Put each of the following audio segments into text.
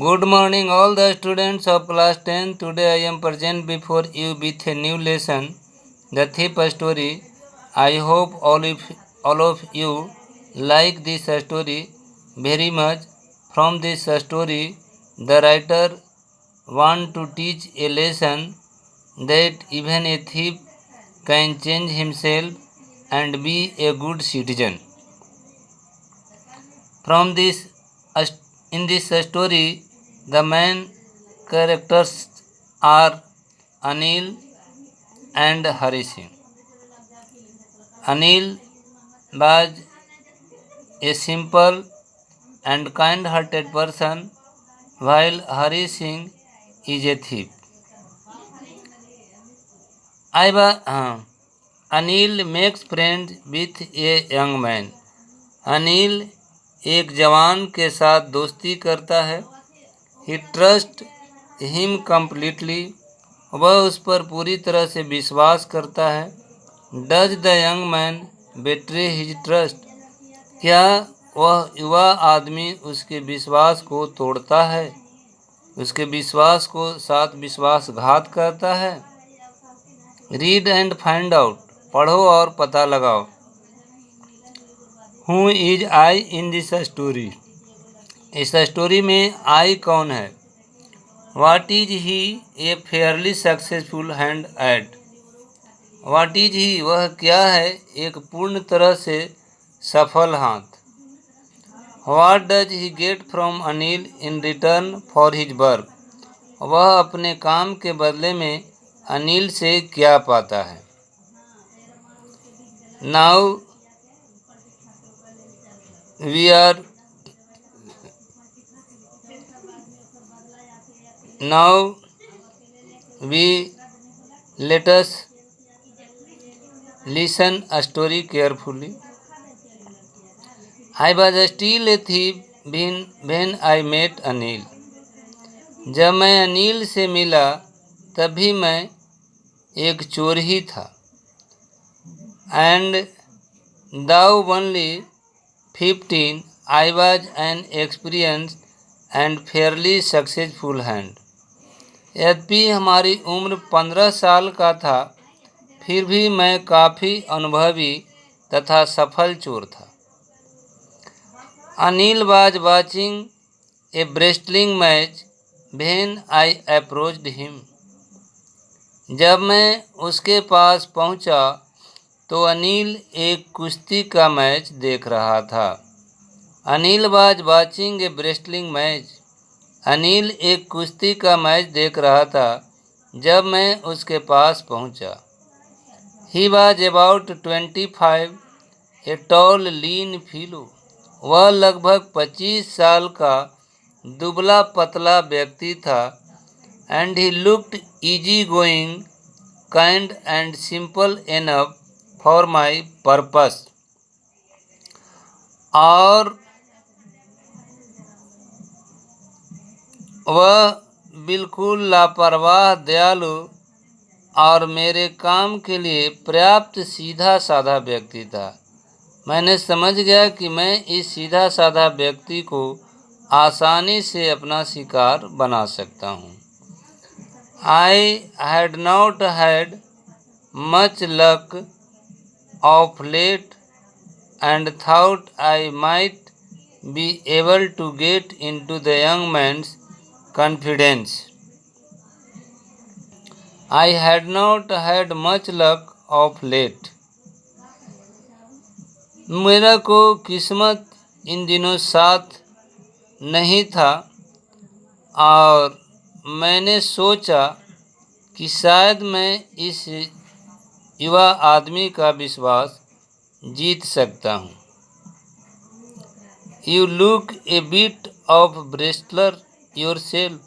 Good morning, all the students of class 10. Today I am present before you with a new lesson, the thief story. I hope all of you like this story very much. From this story, the writer want to teach a lesson that even a thief can change himself and be a good citizen. From this, in this story, the main characters are Anil and Hari Singh. Anil was a simple and kind-hearted person, while Hari Singh is a thief. Anil makes friends with a young man. Anil एक जवान के साथ दोस्ती करता है. He trust him completely. वह उस पर पूरी तरह से विश्वास करता है. Does the young man betray his trust. क्या वह युवा आदमी उसके विश्वास को तोड़ता है, उसके विश्वास को साथ विश्वासघात करता है. Read and find out. पढ़ो और पता लगाओ. Who is I in this story. इस स्टोरी में आई कौन है. What is he A Fairlie successful hand eight. What is he वह क्या है एक पूर्ण तरह से सफल हाथ. What does he get from Anil in return for his work. वह अपने काम के बदले में अनिल से क्या पाता है. Now we are now we let us listen a story carefully. I was still a thief when I met Anil. जब मैं अनिल से मिला तभी मैं एक चोर ही था. And thou only 15, I was an experienced and fairly successful hand. यद्यपि हमारी उम्र 15 साल का था, फिर भी मैं काफ़ी अनुभवी तथा सफल चोर था. Anil was watching a wrestling match when I approached him. जब मैं उसके पास पहुंचा तो अनिल एक कुश्ती का मैच देख रहा था. Anil was watching A wrestling match. Anil एक कुश्ती का मैच देख रहा था जब मैं उसके पास पहुंचा. He was about 25, a tall lean fellow. वह लगभग 25 साल का दुबला पतला व्यक्ति था. And he looked easy going, kind and simple enough for my purpose. और वह बिल्कुल लापरवाह, दयालु और मेरे काम के लिए पर्याप्त सीधा साधा व्यक्ति था. मैंने समझ गया कि मैं इस सीधा साधा व्यक्ति को आसानी से अपना शिकार बना सकता हूँ. I had not had much luck of late and thought I might be able to get into the young man's confidence. I had not had much luck of late. मेरा को किस्मत इन दिनों साथ नहीं था और मैंने सोचा कि शायद मैं इस युवा आदमी का विश्वास जीत सकता हूँ. You look A bit of wrestler yourself.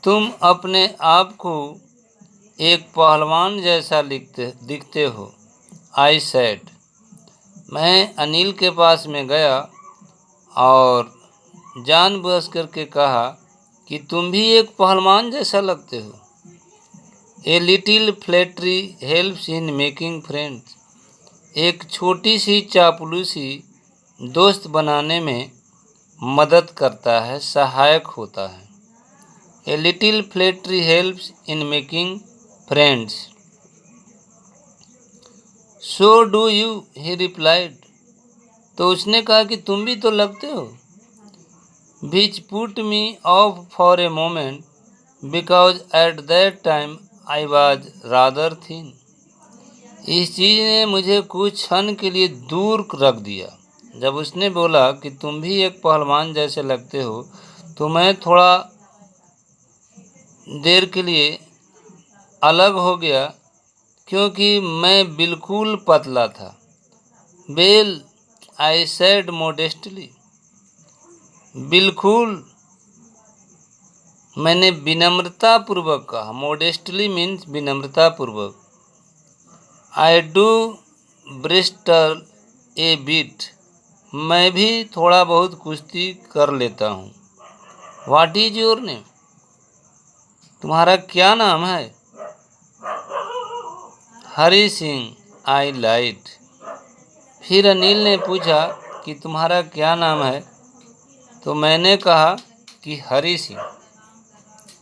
तुम अपने आप को एक पहलवान जैसा दिखते हो. I said. मैं अनिल के पास में गया और जानबूझ करके कहा कि तुम भी एक पहलवान जैसा लगते हो. A little flattery helps in making friends. एक छोटी सी चापलूसी दोस्त बनाने में मदद करता है, सहायक होता है। A little flattery helps in making friends. So do you, he replied. तो उसने कहा कि तुम भी तो लगते हो। Which put me off for a moment because at that time I was rather thin. इस चीज़ ने मुझे कुछ क्षण के लिए दूर रख दिया। जब उसने बोला कि तुम भी एक पहलवान जैसे लगते हो, तो मैं थोड़ा देर के लिए अलग हो गया, क्योंकि मैं बिल्कुल पतला था। Well, I said modestly. बिल्कुल, मैंने विनम्रतापूर्वक कहा। मोडेस्टली मीन्स विनम्रतापूर्वक। I do bristle a bit. मैं भी थोड़ा बहुत कुश्ती कर लेता हूँ। What is your name? तुम्हारा क्या नाम है? हरी सिंह। I lied. फिर अनिल ने पूछा कि तुम्हारा क्या नाम है? तो मैंने कहा कि हरी सिंह।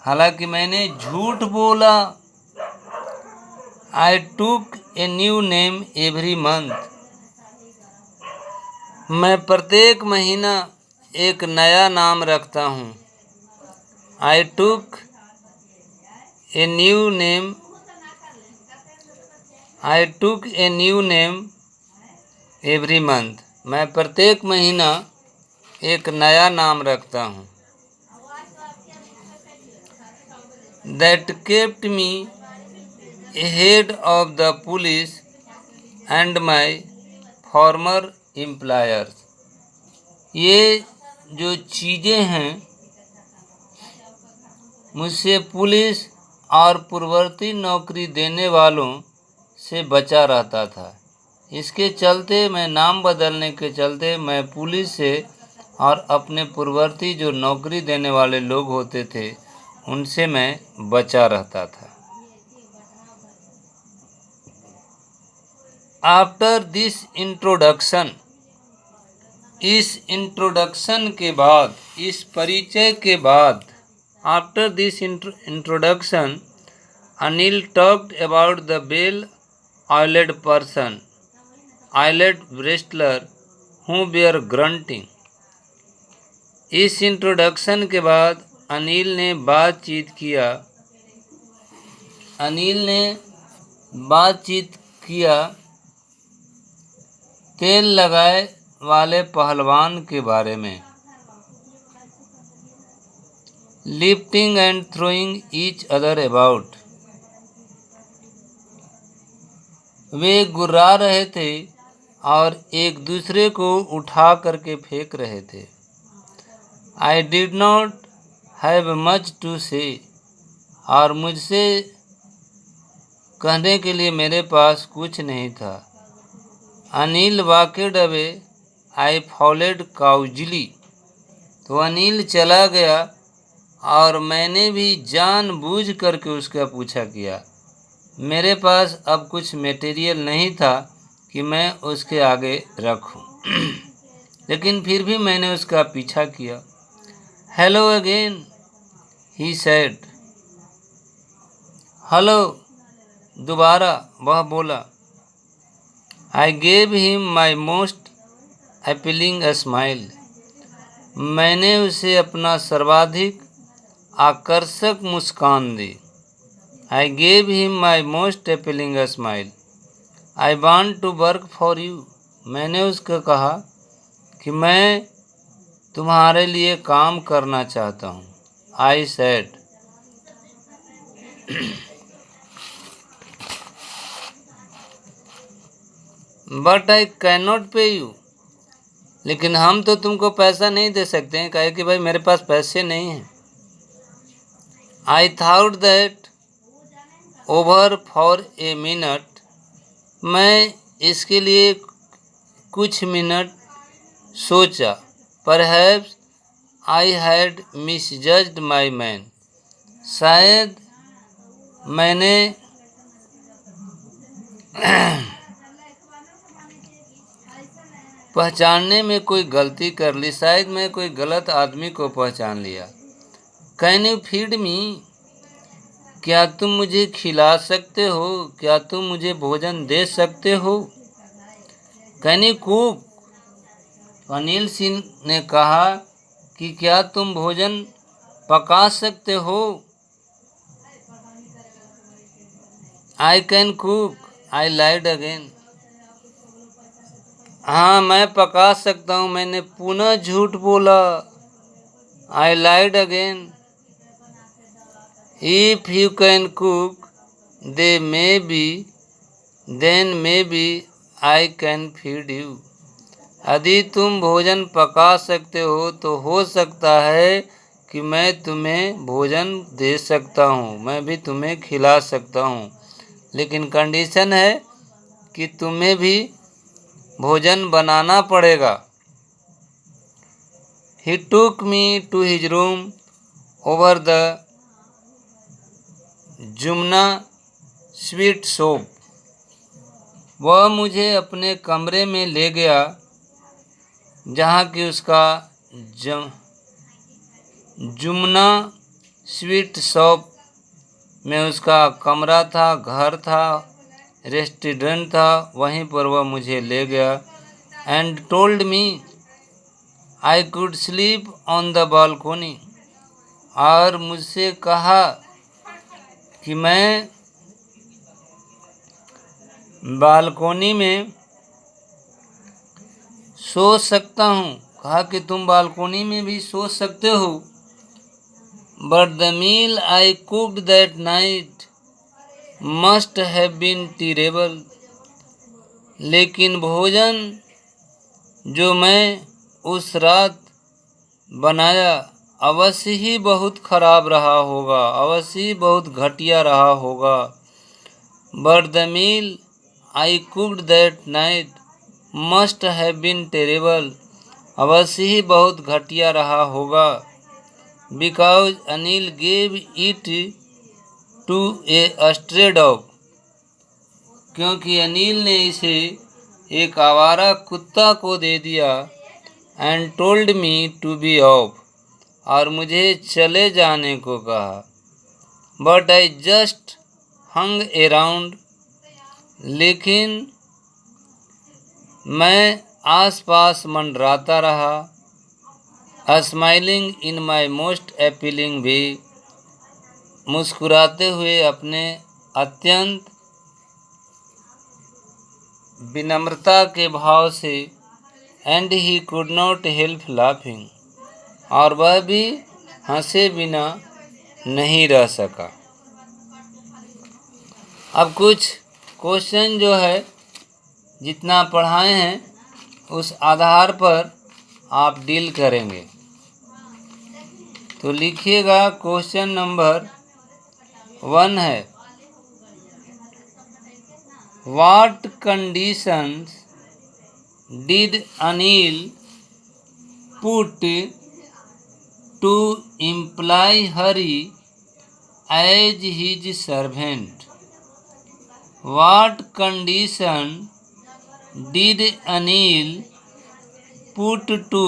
हालांकि मैंने झूठ बोला। I took a new name every month. मैं प्रत्येक महीना एक नया नाम रखता हूँ। I took a new name I took a new name every month. मैं प्रत्येक महीना एक नया नाम रखता हूँ। That kept me ahead of the police and my former employers. ये जो चीज़ें हैं मुझसे पुलिस और पूर्ववर्ती नौकरी देने वालों से बचा रहता था। इसके चलते मैं नाम बदलने के चलते मैं पुलिस से और अपने पूर्ववर्ती जो नौकरी देने वाले लोग होते थे उनसे मैं बचा रहता था। आफ्टर दिस इंट्रोडक्शन, इस इंट्रोडक्शन के बाद, इस परिचय के बाद, after this introduction, Anil talked about the well oiled person, oiled wrestler who were grunting। इस इंट्रोडक्शन के बाद अनिल ने बातचीत किया तेल लगाए वाले पहलवान के बारे में। Lifting and throwing each other about. वे गुर्रा रहे थे और एक दूसरे को उठा करके फेंक रहे थे। I did not have much to say. और मुझसे कहने के लिए मेरे पास कुछ नहीं था। Anil walked away. I followed cautiously. तो अनिल चला गया और मैंने भी जानबूझ करके उसका पीछा किया। मेरे पास अब कुछ मटेरियल नहीं था कि मैं उसके आगे रखूं, लेकिन फिर भी मैंने उसका पीछा किया। Hello again, he said. Hello, दोबारा वह बोला। I gave him my most appealing smile. मैंने उसे अपना सर्वाधिक आकर्षक मुस्कान दी। I gave him my most appealing smile. I want to work for you. मैंने उसको कहा कि मैं तुम्हारे लिए काम करना चाहता हूँ। I said. But I can not पे यू। लेकिन हम तो तुमको पैसा नहीं दे सकते हैं, कहे कि भाई मेरे पास पैसे नहीं हैं। I thought that over for a minute. मैं इसके लिए कुछ मिनट सोचा। Perhaps I had misjudged my man. शायद मैंने पहचानने में कोई गलती कर ली, शायद मैं कोई गलत आदमी को पहचान लिया। Can you feed me? क्या तुम मुझे खिला सकते हो? क्या तुम मुझे भोजन दे सकते हो? Can you cook? Anil Singh ने कहा कि क्या तुम भोजन पका सकते हो? I can cook, I lied again. हाँ, मैं पका सकता हूँ, मैंने पुनः झूठ बोला। I lied again. If you can cook they maybe then maybe I can feed you. यदि तुम भोजन पका सकते हो तो हो सकता है कि मैं तुम्हें भोजन दे सकता हूँ, मैं भी तुम्हें खिला सकता हूँ, लेकिन कंडीशन है कि तुम्हें भी भोजन बनाना पड़ेगा। He took me to his room over the Jumna sweet shop. वह मुझे अपने कमरे में ले गया जहाँ की उसका जुमना स्वीट शॉप में उसका कमरा था, घर था, रेस्टोरेंट था, वहीं पर वह मुझे ले गया। And told me I could sleep on the balcony. और मुझसे कहा कि मैं बालकोनी में सो सकता हूँ। कहा कि तुम बालकोनी में भी सो सकते हो। But the meal I cooked that night must have been terrible. लेकिन भोजन जो मैं उस रात बनाया अवश्य ही बहुत खराब रहा होगा, अवश्य ही बहुत घटिया रहा होगा। But the meal I cooked that night must have been terrible. अवश्य ही बहुत घटिया रहा होगा। Because Anil gave it to a stray dog. क्योंकि अनिल ने इसे एक आवारा कुत्ता को दे दिया। And told me to be off. और मुझे चले जाने को कहा। But I just hung around. लेकिन मैं आसपास मंडराता रहा। Smiling in my most appealing way. मुस्कुराते हुए अपने अत्यंत विनम्रता के भाव से। And he could not help laughing. और वह भी हंसे बिना नहीं रह सका। अब कुछ क्वेश्चन जो है जितना पढ़ाए हैं उस आधार पर आप डील करेंगे। तो लिखिएगा, क्वेश्चन नंबर 1 है, what conditions did Anil put to employ Hari as his servant. What condition did Anil put to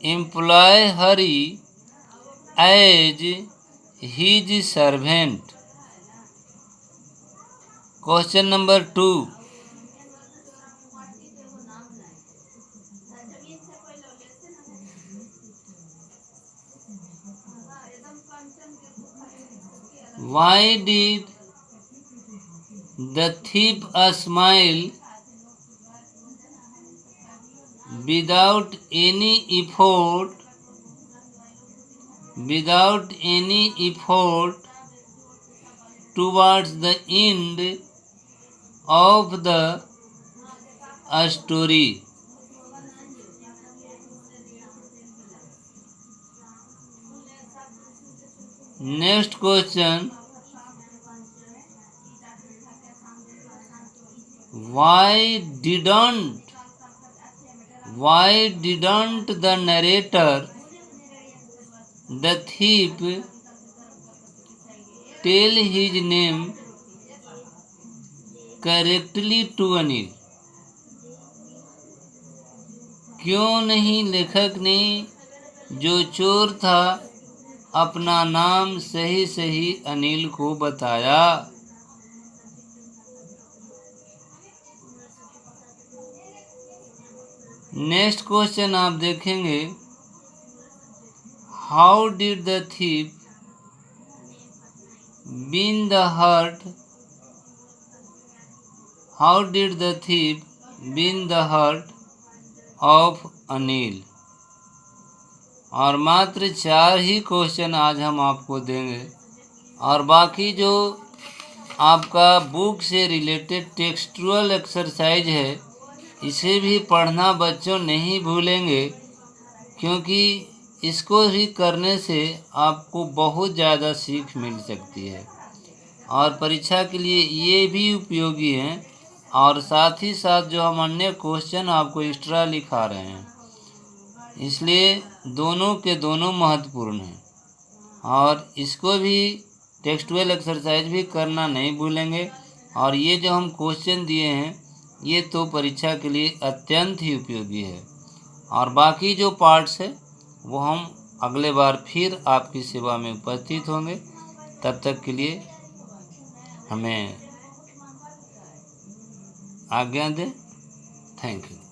employ Hari as his servant? Question number 2. Why did the thief smile without any effort towards the end of the story? Next question. Why didn't the narrator, the thief, tell his name correctly to Anil? क्यों नहीं लेखक ने जो चोर था अपना नाम सही सही अनिल को बताया? नेक्स्ट क्वेश्चन आप देखेंगे, how did the thief win the heart? How did the thief win the heart of Anil? और मात्र 4 ही क्वेश्चन आज हम आपको देंगे, और बाकी जो आपका बुक से रिलेटेड टेक्सचुअल एक्सरसाइज है इसे भी पढ़ना बच्चों नहीं भूलेंगे, क्योंकि इसको ही करने से आपको बहुत ज़्यादा सीख मिल सकती है और परीक्षा के लिए ये भी उपयोगी हैं। और साथ ही साथ जो हम अन्य क्वेश्चन आपको एक्स्ट्रा लिखा रहे हैं, इसलिए दोनों के दोनों महत्वपूर्ण हैं और इसको भी टेक्सचुअल एक्सरसाइज भी करना नहीं भूलेंगे। और ये जो हम क्वेश्चन दिए हैं ये तो परीक्षा के लिए अत्यंत ही उपयोगी है, और बाकी जो पार्ट्स है वो हम अगले बार फिर आपकी सेवा में उपस्थित होंगे। तब तक के लिए हमें आज्ञा दें। Thank you.